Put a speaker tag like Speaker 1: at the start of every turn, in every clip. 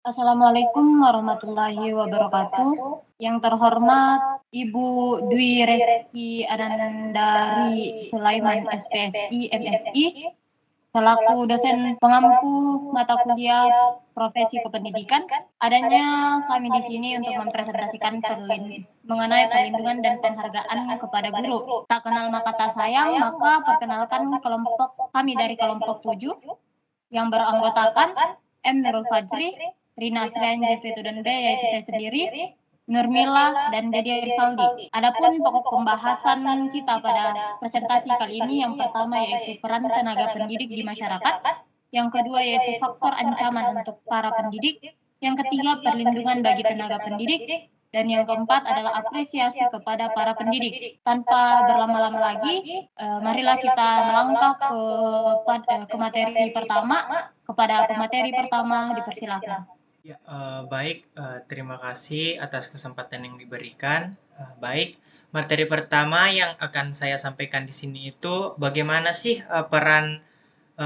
Speaker 1: Assalamualaikum warahmatullahi wabarakatuh. Yang terhormat Ibu Dwi Reski Anandari Sulaiman SPSI MSI selaku dosen pengampu mata kuliah profesi kependidikan. Adanya kami di sini untuk mempresentasikan mengenai perlindungan dan penghargaan kepada guru. Tak kenal maka tak sayang, maka perkenalkan kelompok kami dari kelompok 7 yang beranggotakan M. Nurul Fajri, Rina Asrian Jeffrey Tudenbe, yaitu saya sendiri, Nurmila, dan Dede Risaldi. Adapun pokok pembahasan kita pada presentasi kali ini yang pertama yaitu peran tenaga pendidik di masyarakat, yang kedua yaitu faktor ancaman untuk para pendidik, yang ketiga perlindungan bagi tenaga pendidik, dan yang keempat adalah apresiasi kepada para pendidik. Tanpa berlama-lama lagi, marilah kita melangkah ke materi pertama. Kepada pemateri pertama, dipersilakan.
Speaker 2: Ya, baik. Terima kasih atas kesempatan yang diberikan. Baik, materi pertama yang akan saya sampaikan di sini itu bagaimana sih peran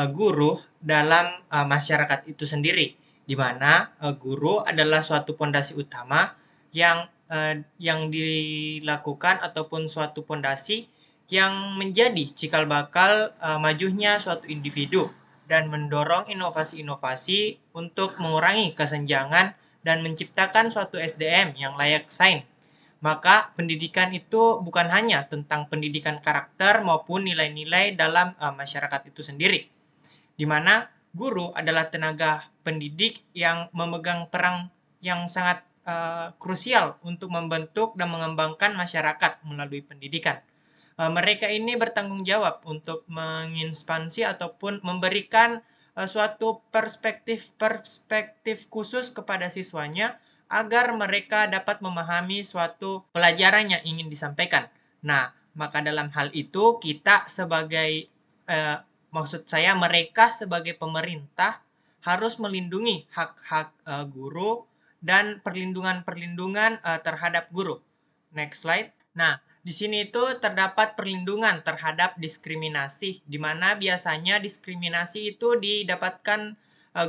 Speaker 2: guru dalam masyarakat itu sendiri, di mana guru adalah suatu pondasi utama yang dilakukan ataupun suatu pondasi yang menjadi cikal bakal majunya suatu individu dan mendorong inovasi-inovasi untuk mengurangi kesenjangan dan menciptakan suatu SDM yang layak saing. Maka pendidikan itu bukan hanya tentang pendidikan karakter maupun nilai-nilai dalam masyarakat itu sendiri, di mana guru adalah tenaga pendidik yang memegang peran yang sangat krusial untuk membentuk dan mengembangkan masyarakat melalui pendidikan. Mereka ini bertanggung jawab untuk menginspansi ataupun memberikan suatu perspektif khusus kepada siswanya agar mereka dapat memahami suatu pelajaran yang ingin disampaikan. Nah, maka dalam hal itu kita sebagai maksud saya mereka sebagai pemerintah harus melindungi hak-hak guru dan perlindungan-perlindungan terhadap guru. Next slide. Nah, di sini itu terdapat perlindungan terhadap diskriminasi, di mana biasanya diskriminasi itu didapatkan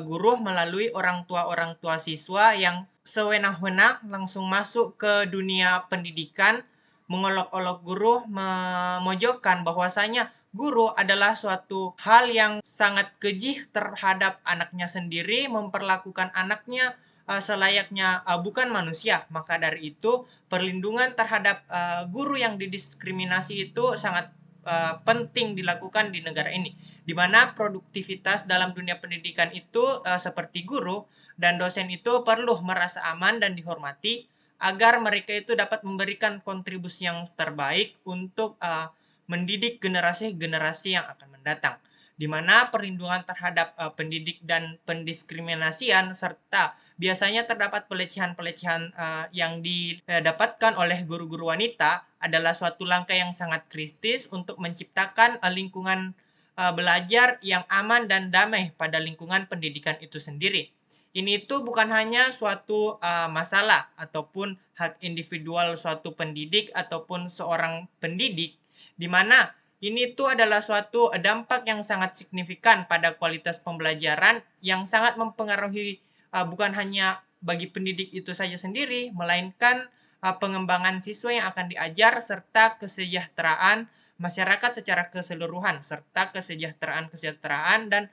Speaker 2: guru melalui orang tua siswa yang sewenang-wenang langsung masuk ke dunia pendidikan, mengolok-olok guru, memojokkan bahwasanya guru adalah suatu hal yang sangat keji terhadap anaknya sendiri, memperlakukan anaknya selayaknya bukan manusia. Maka dari itu perlindungan terhadap guru yang didiskriminasi itu sangat penting dilakukan di negara ini, di mana produktivitas dalam dunia pendidikan itu seperti guru dan dosen itu perlu merasa aman dan dihormati agar mereka itu dapat memberikan kontribusi yang terbaik untuk mendidik generasi-generasi yang akan mendatang, di mana perlindungan terhadap pendidik dan pendiskriminasian serta biasanya terdapat pelecehan-pelecehan yang didapatkan oleh guru-guru wanita adalah suatu langkah yang sangat kritis untuk menciptakan lingkungan belajar yang aman dan damai pada lingkungan pendidikan itu sendiri. Ini tuh bukan hanya suatu masalah ataupun hak individual suatu pendidik ataupun seorang pendidik, di mana ini tuh adalah suatu dampak yang sangat signifikan pada kualitas pembelajaran yang sangat mempengaruhi bukan hanya bagi pendidik itu saja sendiri, melainkan pengembangan siswa yang akan diajar serta kesejahteraan masyarakat secara keseluruhan serta kesejahteraan dan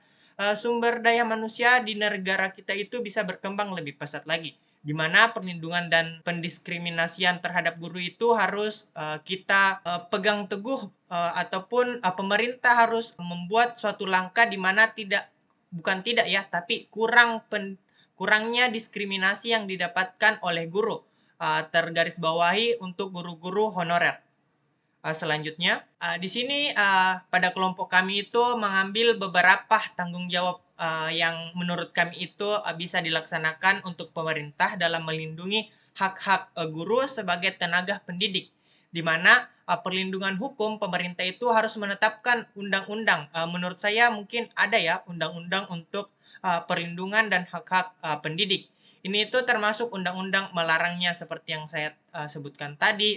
Speaker 2: sumber daya manusia di negara kita itu bisa berkembang lebih pesat lagi, di mana perlindungan dan pendiskriminasian terhadap guru itu harus kita pegang teguh ataupun pemerintah harus membuat suatu langkah di mana tapi kurangnya diskriminasi yang didapatkan oleh guru, tergaris bawahi untuk guru-guru honorer. Selanjutnya, di sini pada kelompok kami itu mengambil beberapa tanggung jawab yang menurut kami itu bisa dilaksanakan untuk pemerintah dalam melindungi hak-hak guru sebagai tenaga pendidik, di mana perlindungan hukum pemerintah itu harus menetapkan undang-undang. Menurut saya mungkin ada ya undang-undang untuk perlindungan dan hak-hak pendidik. Ini itu termasuk undang-undang melarangnya seperti yang saya sebutkan tadi,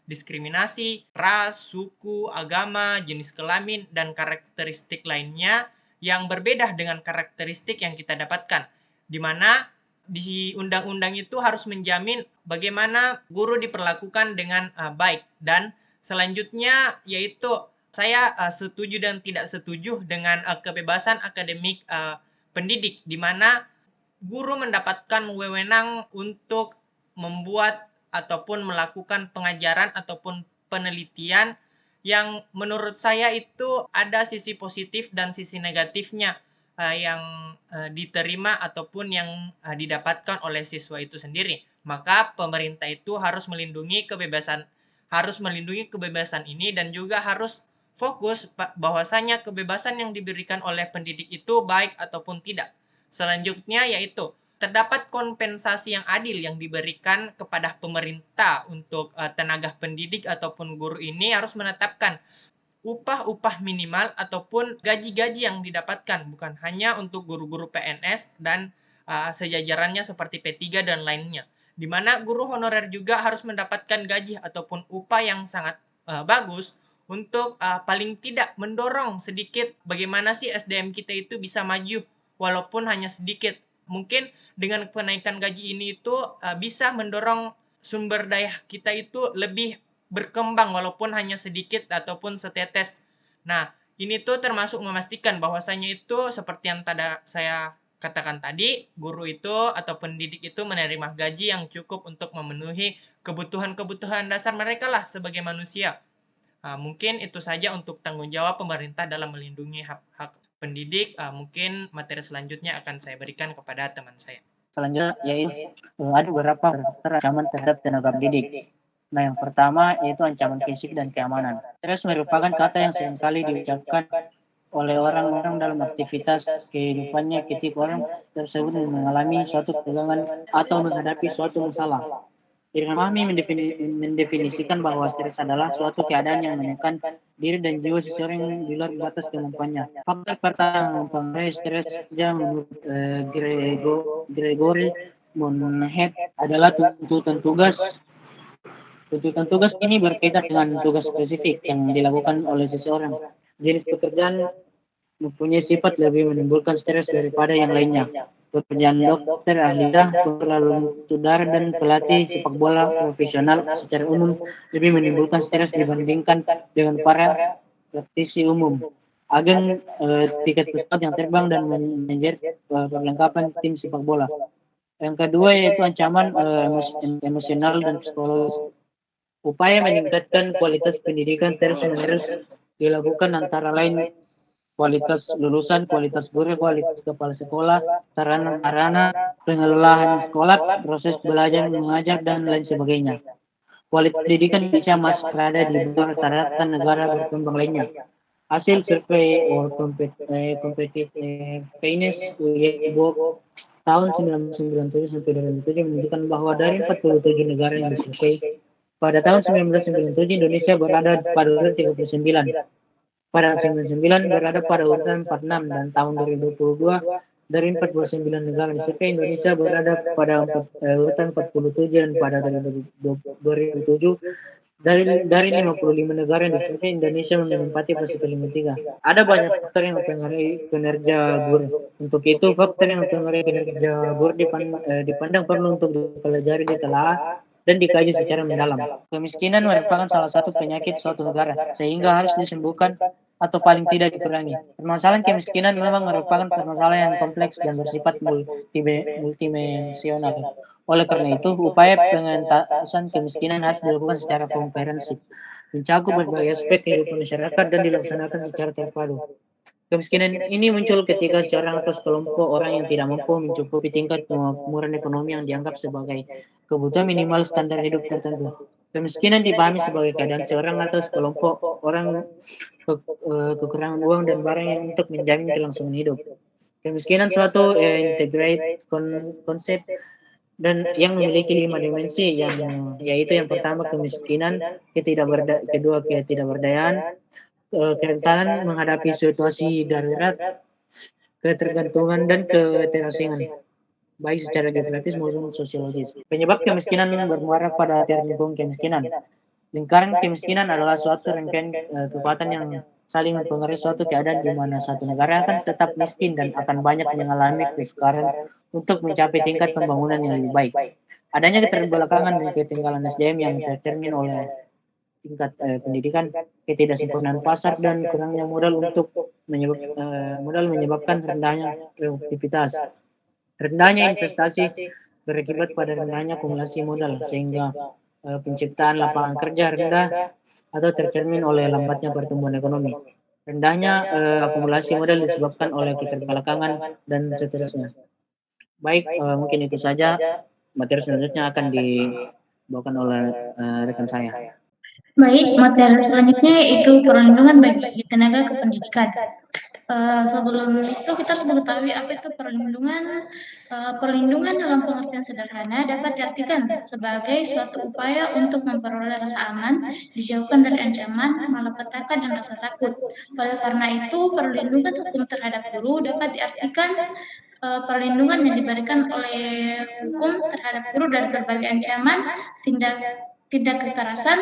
Speaker 2: diskriminasi, ras, suku, agama, jenis kelamin, dan karakteristik lainnya yang berbeda dengan karakteristik yang kita dapatkan. di mana di undang-undang itu harus menjamin bagaimana guru diperlakukan dengan baik. Dan selanjutnya yaitu saya setuju dan tidak setuju dengan kebebasan akademik pendidik, di mana guru mendapatkan wewenang untuk membuat ataupun melakukan pengajaran ataupun penelitian yang menurut saya itu ada sisi positif dan sisi negatifnya yang diterima ataupun yang didapatkan oleh siswa itu sendiri. Maka pemerintah itu harus melindungi kebebasan ini, dan juga harus fokus bahwasanya kebebasan yang diberikan oleh pendidik itu baik ataupun tidak. Selanjutnya yaitu terdapat kompensasi yang adil yang diberikan kepada pemerintah untuk tenaga pendidik ataupun guru ini harus menetapkan upah-upah minimal ataupun gaji-gaji yang didapatkan, bukan hanya untuk guru-guru PNS dan sejajarannya seperti P3 dan lainnya. Di mana guru honorer juga harus mendapatkan gaji ataupun upah yang sangat bagus untuk paling tidak mendorong sedikit bagaimana sih SDM kita itu bisa maju walaupun hanya sedikit. Mungkin dengan kenaikan gaji ini itu bisa mendorong sumber daya kita itu lebih berkembang walaupun hanya sedikit ataupun setetes. Nah, ini tuh termasuk memastikan bahwasanya itu seperti yang tadi saya katakan tadi, guru itu atau pendidik itu menerima gaji yang cukup untuk memenuhi kebutuhan-kebutuhan dasar mereka lah sebagai manusia. Mungkin itu saja untuk tanggung jawab pemerintah dalam melindungi hak-hak pendidik. Mungkin materi selanjutnya akan saya berikan kepada teman saya.
Speaker 3: Selanjutnya yaitu ada beberapa ancaman terhadap tenaga pendidik. Nah, yang pertama yaitu ancaman fisik dan keamanan. Stres merupakan kata yang seringkali diucapkan oleh orang-orang dalam aktivitas kehidupannya ketika orang tersebut mengalami suatu ketegangan atau menghadapi suatu masalah. Irfan Fahmi mendefinisikan bahwa stres adalah suatu keadaan yang menekan diri dan jiwa seseorang di luar batas kemampuannya. Faktor pertama mempengaruhi stres menurut Gregory Monhead adalah tuntutan tugas. Tuntutan tugas ini berkaitan dengan tugas spesifik yang dilakukan oleh seseorang. Jenis pekerjaan mempunyai sifat lebih menimbulkan stres daripada yang lainnya. Pekerjaan dokter, ahli lalu saudara dan pelatih sepak bola profesional secara umum lebih menimbulkan stres dibandingkan dengan para praktisi umum. Agen tiket pesawat yang terbang dan manajer perlengkapan tim sepak bola. Yang kedua yaitu ancaman emosional dan psikologis. Upaya meningkatkan kualitas pendidikan terus-menerus dilakukan antara lain kualitas lulusan, kualitas guru, kualitas kepala sekolah, sarana, pengelolaan sekolah, proses belajar mengajar, dan lain sebagainya. Kualitas pendidikan bisa masih berada di bawah rata-rata negara berkembang lainnya. Hasil survei competitiveness tahun 1997 sampai 2007 menunjukkan bahwa dari 47 negara yang disurvei, pada tahun 1997 Indonesia berada pada urutan 39. Pada 1999 berada pada urutan 46, dan tahun 2022 dari 49 negara disurvei Indonesia berada pada urutan 47, dan pada 2007 dari 55 negara yang disurvei Indonesia menempati posisi ke-53. Ada banyak faktor yang mempengaruhi kinerja guru. Untuk itu faktor yang mempengaruhi kinerja guru dipandang perlu untuk dipelajari, ditelaah, dan dikaji secara mendalam. Kemiskinan merupakan salah satu penyakit suatu negara, sehingga harus disembuhkan atau paling tidak dikurangi. Permasalahan kemiskinan memang merupakan permasalahan yang kompleks dan bersifat multidimensional. Oleh karena itu, upaya pengentasan kemiskinan harus dilakukan secara komprehensif, mencakup berbagai aspek kehidupan masyarakat dan dilaksanakan secara terpadu. Kemiskinan ini muncul ketika seorang atau sekelompok orang yang tidak mampu mencukupi tingkat kemakmuran ekonomi yang dianggap sebagai kebutuhan minimal standar hidup tertentu. Kemiskinan dipahami sebagai keadaan seorang atau sekelompok orang kekurangan uang dan barang yang untuk menjamin kelangsungan hidup. Kemiskinan suatu integrated konsep dan yang memiliki 5 dimensi, yaitu yang pertama kemiskinan, kedua ketidakberdayaan, kerentanan menghadapi situasi darurat, ketergantungan, dan keterasingan, baik secara geografis maupun sosiologis. Penyebab kemiskinan bermuara pada teori lingkungan kemiskinan. Lingkaran kemiskinan adalah suatu rangkaian kekuatan yang saling mempengaruhi suatu keadaan di mana satu negara akan tetap miskin dan akan banyak mengalami kesukaran untuk mencapai tingkat pembangunan yang lebih baik. Adanya keterbelakangan dan ketinggalan SDM yang tercermin oleh tingkat pendidikan, ketidaksempurnaan pasar, dan kurangnya modal modal menyebabkan rendahnya produktivitas. Rendahnya investasi berakibat pada rendahnya akumulasi modal, sehingga penciptaan lapangan kerja rendah atau tercermin oleh lambatnya pertumbuhan ekonomi. Rendahnya akumulasi modal disebabkan oleh keterbelakangan dan seterusnya. Baik, mungkin itu saja. Materi selanjutnya akan dibawakan oleh rekan saya.
Speaker 4: Baik, materi selanjutnya itu perlindungan bagi tenaga kependidikan. Sebelum itu kita harus mengetahui apa itu perlindungan. Perlindungan dalam pengertian sederhana dapat diartikan sebagai suatu upaya untuk memperoleh rasa aman, dijauhkan dari ancaman, malapetaka, dan rasa takut. Oleh karena itu, perlindungan hukum terhadap guru dapat diartikan perlindungan yang diberikan oleh hukum terhadap guru dari berbagai ancaman, tindak kekerasan,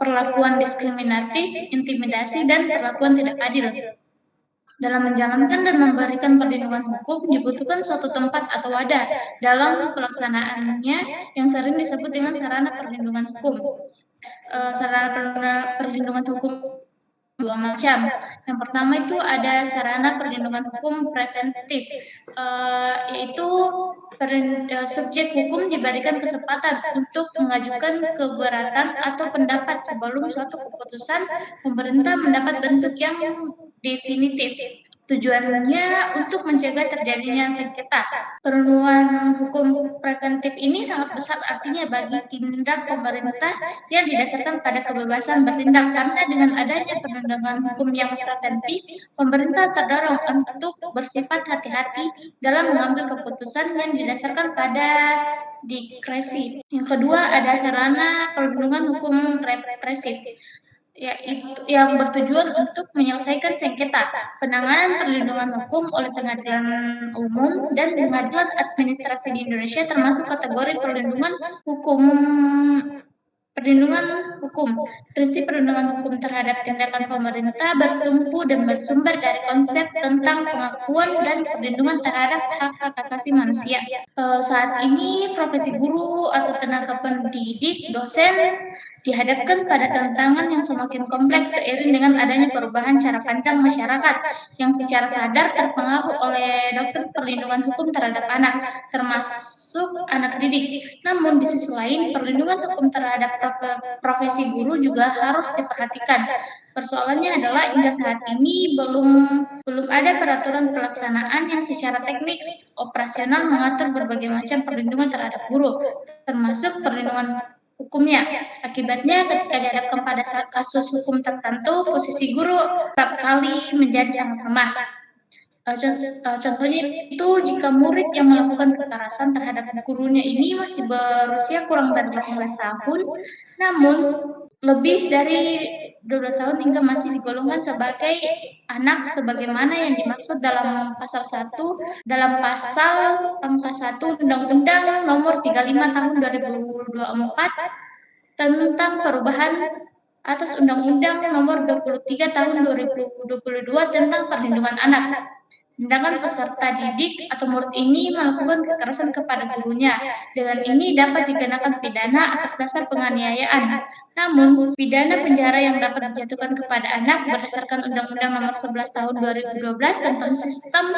Speaker 4: perlakuan diskriminatif, intimidasi, dan perlakuan tidak adil. Dalam menjalankan dan memberikan perlindungan hukum dibutuhkan suatu tempat atau wadah dalam pelaksanaannya yang sering disebut dengan sarana perlindungan hukum. Sarana perlindungan hukum dua macam. Yang pertama itu ada sarana perlindungan hukum preventif, yaitu subjek hukum diberikan kesempatan untuk mengajukan keberatan atau pendapat sebelum suatu keputusan pemerintah mendapat bentuk yang definitif. Tujuannya untuk mencegah terjadinya sengketa. Perlindungan hukum preventif ini sangat besar artinya bagi tindak pemerintah yang didasarkan pada kebebasan bertindak, karena dengan adanya perlindungan hukum yang preventif, pemerintah terdorong untuk bersifat hati-hati dalam mengambil keputusan yang didasarkan pada diskresi. Yang kedua ada sarana perlindungan hukum represif, yaitu yang bertujuan untuk menyelesaikan sengketa. Penanganan perlindungan hukum oleh pengadilan umum dan pengadilan administrasi di Indonesia termasuk kategori perlindungan hukum. Prinsip perlindungan hukum terhadap tindakan pemerintah bertumpu dan bersumber dari konsep tentang pengakuan dan perlindungan terhadap hak-hak asasi manusia. Saat ini profesi guru atau tenaga pendidik, dosen dihadapkan pada tantangan yang semakin kompleks seiring dengan adanya perubahan cara pandang masyarakat yang secara sadar terpengaruh oleh doktrin perlindungan hukum terhadap anak, termasuk anak didik. Namun di sisi lain, perlindungan hukum terhadap profesi guru juga harus diperhatikan. Persoalannya adalah hingga saat ini belum ada peraturan pelaksanaan yang secara teknis operasional mengatur berbagai macam perlindungan terhadap guru, termasuk perlindungan hukumnya. Akibatnya ketika dihadapkan pada saat kasus hukum tertentu, posisi guru kerap kali menjadi sangat lemah. Contohnya itu jika murid yang melakukan kekerasan terhadap gurunya ini masih berusia kurang dari 18 tahun, namun lebih dari 12 tahun hingga masih digolongkan sebagai anak sebagaimana yang dimaksud dalam pasal 1 angka 1 Undang-Undang Nomor 35 Tahun 2024 tentang perubahan atas Undang-Undang Nomor 23 Tahun 2022 tentang perlindungan anak. Tindakan peserta didik atau murid ini melakukan kekerasan kepada gurunya. Dengan ini dapat dikenakan pidana atas dasar penganiayaan. Namun, pidana penjara yang dapat dijatuhkan kepada anak berdasarkan Undang-Undang Nomor 11 Tahun 2012 tentang sistem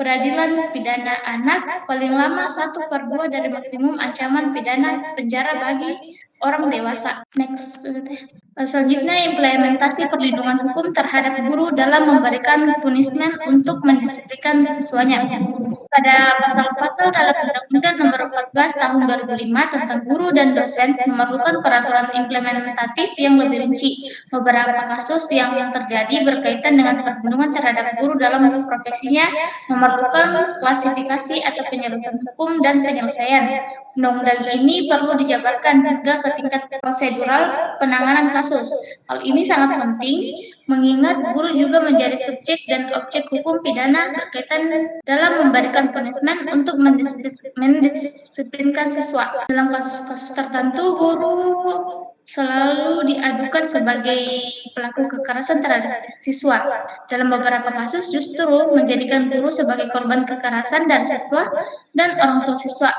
Speaker 4: peradilan pidana anak paling lama 1/2 dari maksimum ancaman pidana penjara bagi orang dewasa. Next. Selanjutnya, implementasi perlindungan hukum terhadap guru dalam memberikan punishment untuk mendisiplinkan siswanya. Pada pasal-pasal dalam Undang-Undang Nomor 14 Tahun 2005 tentang guru dan dosen memerlukan peraturan implementatif yang lebih rinci. Beberapa kasus yang terjadi berkaitan dengan perlindungan terhadap guru dalam profesinya memerlukan klasifikasi atau penyelesaian hukum dan penyelesaian. Undang-undang ini perlu dijabarkan hingga ke tingkat prosedural penanganan kasus. Hal ini sangat penting mengingat guru juga menjadi subjek dan objek hukum pidana berkaitan dalam memberikan punishment untuk mendisiplinkan siswa. Dalam kasus-kasus tertentu, guru selalu diadukan sebagai pelaku kekerasan terhadap siswa. Dalam beberapa kasus justru menjadikan guru sebagai korban kekerasan dari siswa dan orang tua siswa.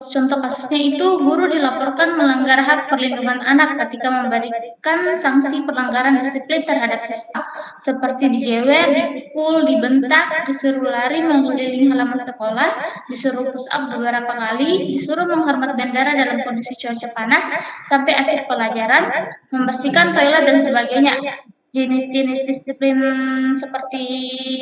Speaker 4: Contoh kasusnya itu guru dilaporkan melanggar hak perlindungan anak ketika memberikan sanksi pelanggaran disiplin terhadap siswa, seperti dijewer, dipukul, dibentak, disuruh lari mengelilingi halaman sekolah, disuruh push up beberapa kali, disuruh menghormat bendera dalam kondisi cuaca panas, sampai akhir pelajaran, membersihkan toilet dan sebagainya. Jenis-jenis disiplin seperti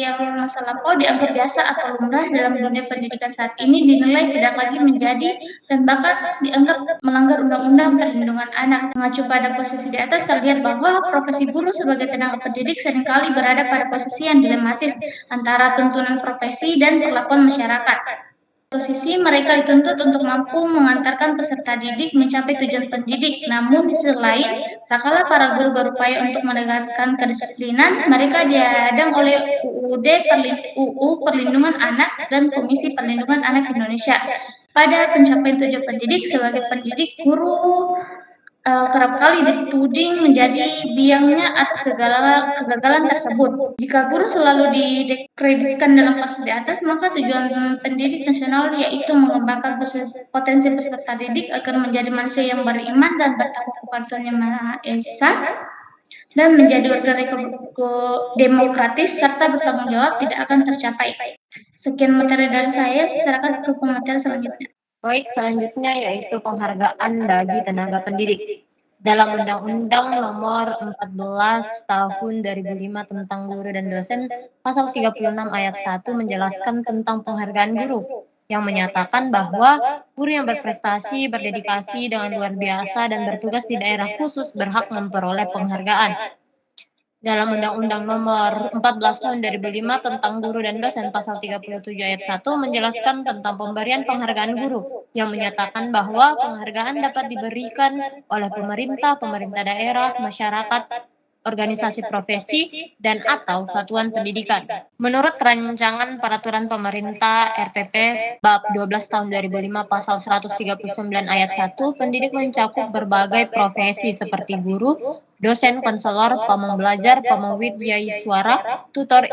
Speaker 4: yang masa lampau dianggap biasa atau lumrah dalam dunia pendidikan saat ini dinilai tidak lagi menjadi dan bahkan dianggap melanggar undang-undang perlindungan anak. Mengacu pada posisi di atas terlihat bahwa profesi guru sebagai tenaga pendidik seringkali berada pada posisi yang dilematis antara tuntunan profesi dan perlakuan masyarakat. Satu sisi mereka dituntut untuk mampu mengantarkan peserta didik mencapai tujuan pendidik, namun di sisi lain, tak kalah para guru berupaya untuk menegakkan kedisiplinan, mereka dihadang oleh UU Perlindungan Anak dan Komisi Perlindungan Anak Indonesia. Pada pencapaian tujuan pendidik, sebagai pendidik, guru kerap kali dituding menjadi biangnya atas kegagalan tersebut. Jika guru selalu dikreditkan dalam kasus di atas, maka tujuan pendidik nasional yaitu mengembangkan potensi peserta didik agar menjadi manusia yang beriman dan bertakwa kepada Tuhan Yang Maha Esa dan menjadi warga demokratis serta bertanggung jawab tidak akan tercapai. Sekian materi dari saya serahkan ke pemateri selanjutnya.
Speaker 1: Baik, selanjutnya yaitu penghargaan bagi tenaga pendidik. Dalam Undang-Undang Nomor 14 Tahun 2005 tentang Guru dan Dosen, Pasal 36 Ayat 1 menjelaskan tentang penghargaan guru, yang menyatakan bahwa guru yang berprestasi, berdedikasi dengan luar biasa, dan bertugas di daerah khusus berhak memperoleh penghargaan. Dalam Undang-Undang Nomor 14 Tahun 2005 tentang Guru dan Dosen Pasal 37 Ayat 1 menjelaskan tentang pemberian penghargaan guru, yang menyatakan bahwa penghargaan dapat diberikan oleh pemerintah, pemerintah daerah, masyarakat, organisasi profesi, dan atau satuan pendidikan. Menurut rancangan peraturan pemerintah RPP Bab 12 tahun 2005 pasal 139 ayat 1, pendidik mencakup berbagai profesi seperti guru, dosen, konselor, pembelajar, pemwidyaswara, tutor,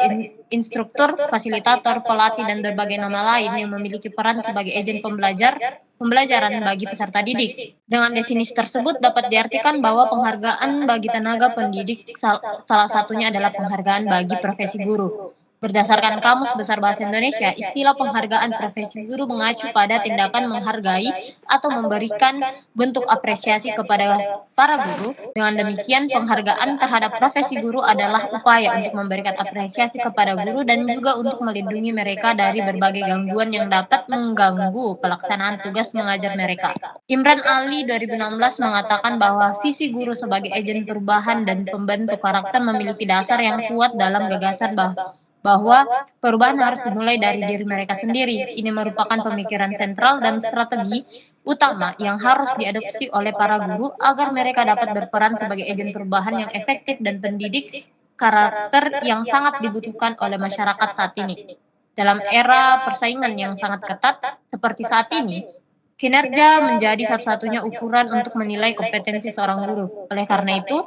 Speaker 1: instruktur, fasilitator, pelatih, dan berbagai nama lain yang memiliki peran sebagai agen pembelajaran bagi peserta didik. Dengan definisi tersebut dapat diartikan bahwa penghargaan bagi tenaga pendidik salah satunya adalah penghargaan bagi profesi guru. Berdasarkan Kamus Besar Bahasa Indonesia, istilah penghargaan profesi guru mengacu pada tindakan menghargai atau memberikan bentuk apresiasi kepada para guru. Dengan demikian, penghargaan terhadap profesi guru adalah upaya untuk memberikan apresiasi kepada guru dan juga untuk melindungi mereka dari berbagai gangguan yang dapat mengganggu pelaksanaan tugas mengajar mereka. Imran Ali 2016 mengatakan bahwa visi guru sebagai agen perubahan dan pembentuk karakter memiliki dasar yang kuat dalam gagasan bahwa perubahan harus dimulai dari diri mereka sendiri. Ini merupakan pemikiran sentral dan strategi utama yang harus diadopsi oleh para guru agar mereka dapat berperan sebagai agen perubahan yang efektif dan pendidik karakter yang sangat dibutuhkan oleh masyarakat saat ini. Dalam era persaingan yang sangat ketat seperti saat ini, kinerja menjadi satu-satunya ukuran untuk menilai kompetensi seorang guru. Oleh karena itu,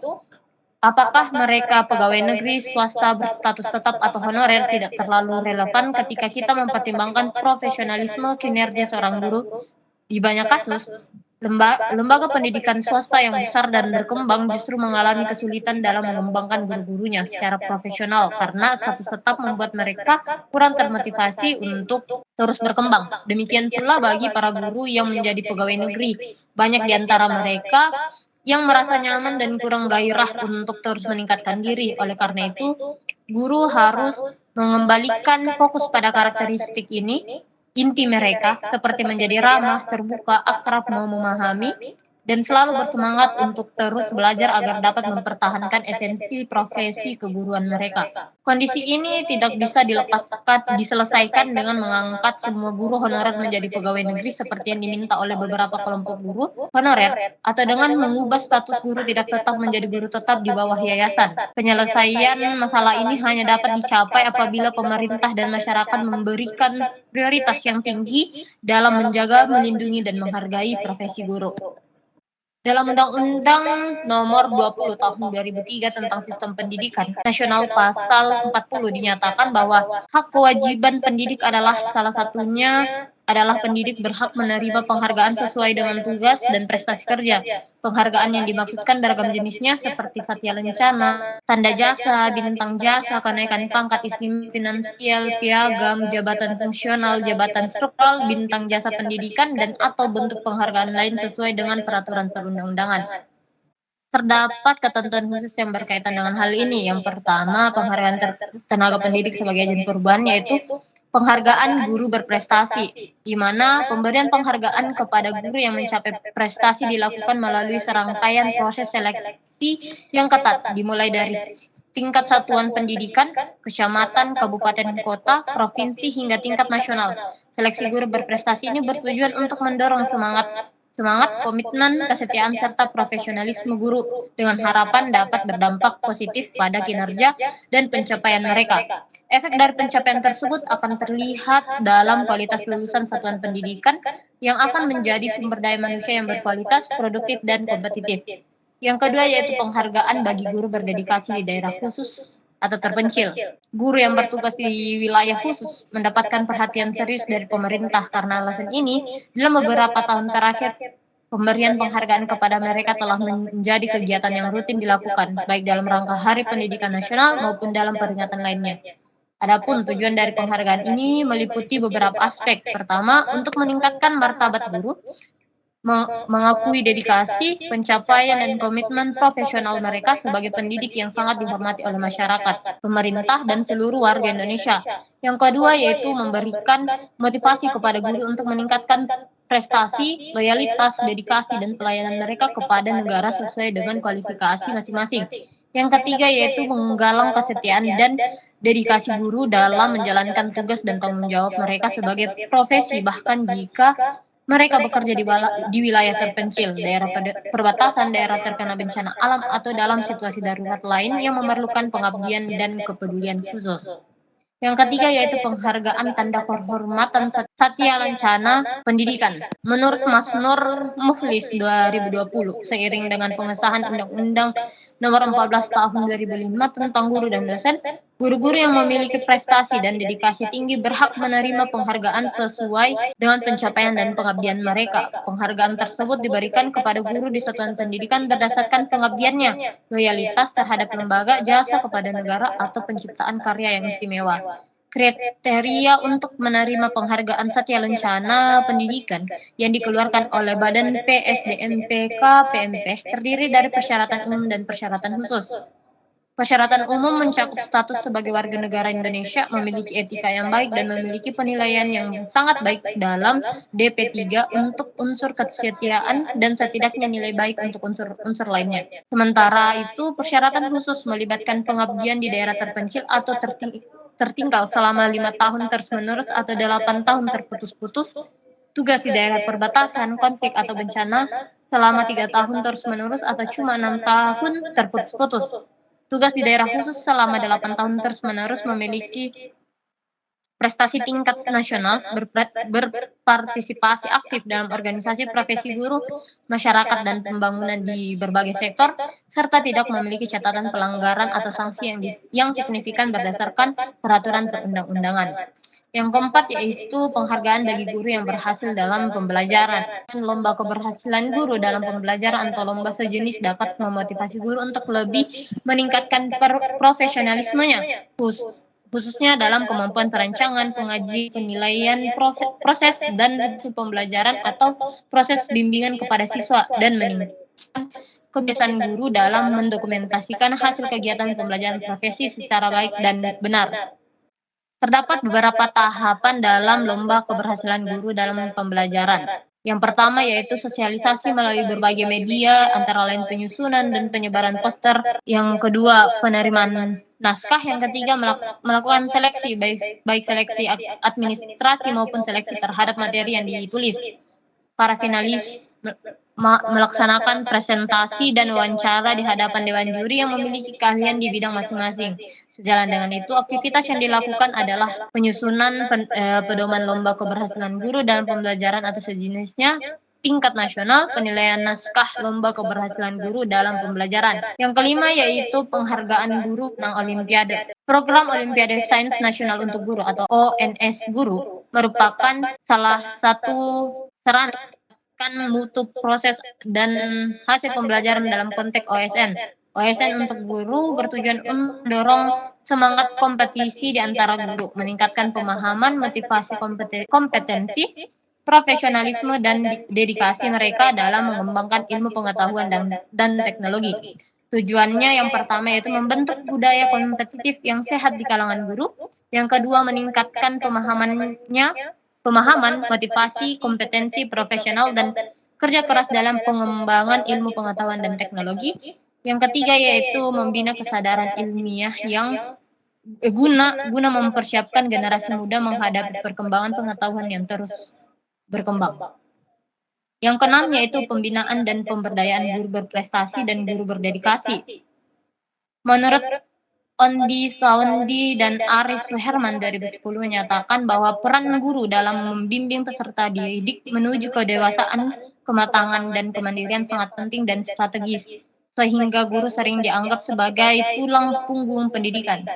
Speaker 1: apakah mereka pegawai negeri, swasta, berstatus tetap, atau honorer tidak terlalu relevan ketika kita mempertimbangkan profesionalisme kinerja seorang guru. Di banyak kasus, lembaga pendidikan swasta yang besar dan berkembang justru mengalami kesulitan dalam mengembangkan guru-gurunya secara profesional karena status tetap membuat mereka kurang termotivasi untuk terus berkembang. Demikian pula bagi para guru yang menjadi pegawai negeri. Banyak di antara mereka yang merasa nyaman dan kurang gairah untuk terus meningkatkan diri. Oleh karena itu, guru harus mengembalikan fokus pada karakteristik ini, inti mereka, seperti menjadi ramah, terbuka, akrab, mau memahami, dan selalu bersemangat untuk terus belajar agar dapat mempertahankan esensi profesi keguruan mereka. Kondisi ini tidak bisa diselesaikan dengan mengangkat semua guru honorer menjadi pegawai negeri seperti yang diminta oleh beberapa kelompok guru honorer, atau dengan mengubah status guru tidak tetap menjadi guru tetap di bawah yayasan. Penyelesaian masalah ini hanya dapat dicapai apabila pemerintah dan masyarakat memberikan prioritas yang tinggi dalam menjaga, melindungi, dan menghargai profesi guru. Dalam Undang-Undang Nomor 20 Tahun 2003 tentang Sistem Pendidikan Nasional Pasal 40 dinyatakan bahwa hak kewajiban pendidik adalah salah satunya adalah pendidik berhak menerima penghargaan sesuai dengan tugas dan prestasi kerja. Penghargaan yang dimaksudkan beragam jenisnya seperti Satya Lencana, tanda jasa, bintang jasa, kenaikan pangkat, istimewa finansial, piagam, jabatan fungsional, jabatan struktural, bintang jasa pendidikan, dan atau bentuk penghargaan lain sesuai dengan peraturan perundang-undangan. Terdapat ketentuan khusus yang berkaitan dengan hal ini. Yang pertama, penghargaan tenaga pendidik sebagai agen perubahan, yaitu penghargaan guru berprestasi, di mana pemberian penghargaan kepada guru yang mencapai prestasi dilakukan melalui serangkaian proses seleksi yang ketat, dimulai dari tingkat satuan pendidikan, kecamatan, kabupaten, kota, provinsi, hingga tingkat nasional. Seleksi guru berprestasi ini bertujuan untuk mendorong semangat, komitmen, kesetiaan, serta profesionalisme guru dengan harapan dapat berdampak positif pada kinerja dan pencapaian mereka. Efek dari pencapaian tersebut akan terlihat dalam kualitas lulusan satuan pendidikan yang akan menjadi sumber daya manusia yang berkualitas, produktif, dan kompetitif. Yang kedua yaitu penghargaan bagi guru berdedikasi di daerah khusus atau terpencil. Guru yang bertugas di wilayah khusus mendapatkan perhatian serius dari pemerintah. Karena alasan ini, dalam beberapa tahun terakhir, pemberian penghargaan kepada mereka telah menjadi kegiatan yang rutin dilakukan, baik dalam rangka Hari Pendidikan Nasional maupun dalam peringatan lainnya. Adapun tujuan dari penghargaan ini meliputi beberapa aspek. Pertama, untuk meningkatkan martabat guru, mengakui dedikasi, pencapaian, dan komitmen profesional mereka sebagai pendidik yang sangat dihormati oleh masyarakat, pemerintah, dan seluruh warga Indonesia. Yang kedua yaitu memberikan motivasi kepada guru untuk meningkatkan prestasi, loyalitas, dedikasi, dan pelayanan mereka kepada negara sesuai dengan kualifikasi masing-masing. Yang ketiga yaitu menggalang kesetiaan dan dedikasi guru dalam menjalankan tugas dan tanggung jawab mereka sebagai profesi, bahkan jika mereka bekerja di wilayah terpencil, daerah perbatasan, daerah terkena bencana alam, atau dalam situasi darurat lain yang memerlukan pengabdian dan kepedulian khusus. Yang ketiga yaitu penghargaan tanda kehormatan Satya Lancana Pendidikan. Menurut Mas Nur Mukhlis 2020, seiring dengan pengesahan Undang-Undang Nomor 14 Tahun 2005 tentang guru dan dosen, guru-guru yang memiliki prestasi dan dedikasi tinggi berhak menerima penghargaan sesuai dengan pencapaian dan pengabdian mereka. Penghargaan tersebut diberikan kepada guru di satuan pendidikan berdasarkan pengabdiannya, loyalitas terhadap lembaga, jasa kepada negara, atau penciptaan karya yang istimewa. Kriteria untuk menerima penghargaan Satya Lencana Pendidikan yang dikeluarkan oleh Badan PSDMPK PMP terdiri dari persyaratan umum dan persyaratan khusus. Persyaratan umum mencakup status sebagai warga negara Indonesia, memiliki etika yang baik, dan memiliki penilaian yang sangat baik dalam DP3 untuk unsur kesetiaan dan setidaknya nilai baik untuk unsur-unsur lainnya. Sementara itu, persyaratan khusus melibatkan pengabdian di daerah terpencil atau tertinggal selama 5 tahun terus-menerus atau 8 tahun terputus-putus, tugas di daerah perbatasan, konflik, atau bencana selama 3 tahun terus-menerus atau cuma 6 tahun terputus-putus. Tugas di daerah khusus selama 8 tahun terus-menerus, memiliki prestasi tingkat nasional, berpartisipasi aktif dalam organisasi profesi guru, masyarakat, dan pembangunan di berbagai sektor, serta tidak memiliki catatan pelanggaran atau sanksi yang signifikan berdasarkan peraturan perundang-undangan. Yang keempat yaitu penghargaan bagi guru yang berhasil dalam pembelajaran. Lomba keberhasilan guru dalam pembelajaran atau lomba sejenis dapat memotivasi guru untuk lebih meningkatkan profesionalismenya, khususnya dalam kemampuan perancangan, penilaian proses dan pembelajaran atau proses bimbingan kepada siswa, dan meningkatkan kebiasaan guru dalam mendokumentasikan hasil kegiatan pembelajaran profesi secara baik dan benar. Terdapat beberapa tahapan dalam lomba keberhasilan guru dalam pembelajaran. Yang pertama yaitu sosialisasi melalui berbagai media, antara lain penyusunan dan penyebaran poster. Yang kedua, penerimaan naskah. Yang ketiga, melakukan seleksi, baik seleksi administrasi maupun seleksi terhadap materi yang ditulis. Para finalis melaksanakan presentasi dan wawancara di hadapan dewan juri yang memiliki keahlian di bidang masing-masing. Sejalan dengan itu, aktivitas yang dilakukan adalah penyusunan pedoman lomba keberhasilan guru dalam pembelajaran atau sejenisnya, tingkat nasional, penilaian naskah lomba keberhasilan guru dalam pembelajaran. Yang kelima yaitu penghargaan guru menang Olimpiade. Program Olimpiade Sains Nasional untuk Guru atau ONS Guru merupakan salah satu sarana mutu proses dan hasil pembelajaran dalam konteks OSN. OSN untuk guru bertujuan mendorong semangat kompetisi di antara guru, meningkatkan pemahaman, motivasi kompetensi, profesionalisme, dan dedikasi mereka dalam mengembangkan ilmu pengetahuan dan teknologi. Tujuannya yang pertama yaitu membentuk budaya kompetitif yang sehat di kalangan guru. Yang kedua, meningkatkan pemahaman, motivasi, kompetensi profesional, dan kerja keras dalam pengembangan ilmu pengetahuan dan teknologi. Yang ketiga yaitu membina kesadaran ilmiah yang guna mempersiapkan generasi muda menghadapi perkembangan pengetahuan yang terus berkembang. Yang keenam yaitu pembinaan dan pemberdayaan guru berprestasi dan guru berdedikasi. Menurut Ondi Saundi dan Aris Suherman 2010 menyatakan bahwa peran guru dalam membimbing peserta didik menuju kedewasaan, kematangan, dan kemandirian sangat penting dan strategis, sehingga guru sering dianggap sebagai tulang punggung pendidikan.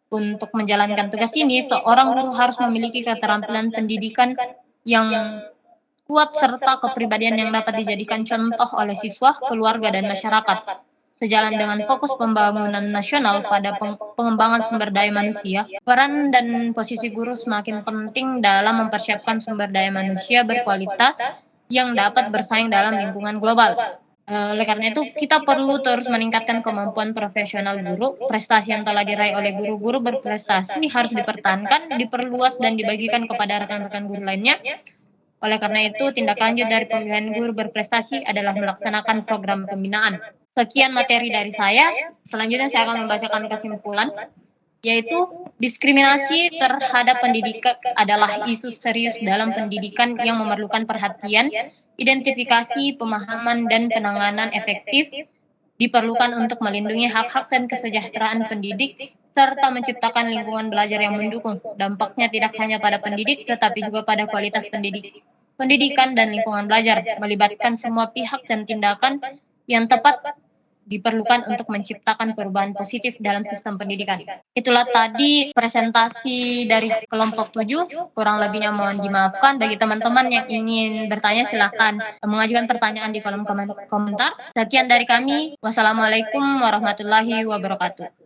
Speaker 1: Untuk menjalankan tugas ini, seorang guru harus memiliki keterampilan pendidikan yang kuat serta kepribadian yang dapat dijadikan contoh oleh siswa, keluarga, dan masyarakat. Sejalan dengan fokus pembangunan nasional pada pengembangan sumber daya manusia, peran dan posisi guru semakin penting dalam mempersiapkan sumber daya manusia berkualitas yang dapat bersaing dalam lingkungan global. Oleh karena itu, kita perlu terus meningkatkan kemampuan profesional guru. Prestasi yang telah diraih oleh guru-guru berprestasi harus dipertahankan, diperluas, dan dibagikan kepada rekan-rekan guru lainnya. Oleh karena itu, tindak lanjut dari pemilihan guru berprestasi adalah melaksanakan program pembinaan. Sekian materi dari saya. Selanjutnya saya akan membacakan kesimpulan, yaitu diskriminasi terhadap pendidikan adalah isu serius dalam pendidikan yang memerlukan perhatian, identifikasi, pemahaman, dan penanganan efektif diperlukan untuk melindungi hak-hak dan kesejahteraan pendidik, serta menciptakan lingkungan belajar yang mendukung. Dampaknya tidak hanya pada pendidik, tetapi juga pada kualitas pendidikan dan lingkungan belajar, melibatkan semua pihak dan tindakan yang tepat diperlukan untuk menciptakan perubahan positif dalam sistem pendidikan. Itulah tadi presentasi dari kelompok 7. Kurang lebihnya mohon dimaafkan. Bagi teman-teman yang ingin bertanya, silakan mengajukan pertanyaan di kolom komentar. Sekian dari kami. Wassalamualaikum warahmatullahi wabarakatuh.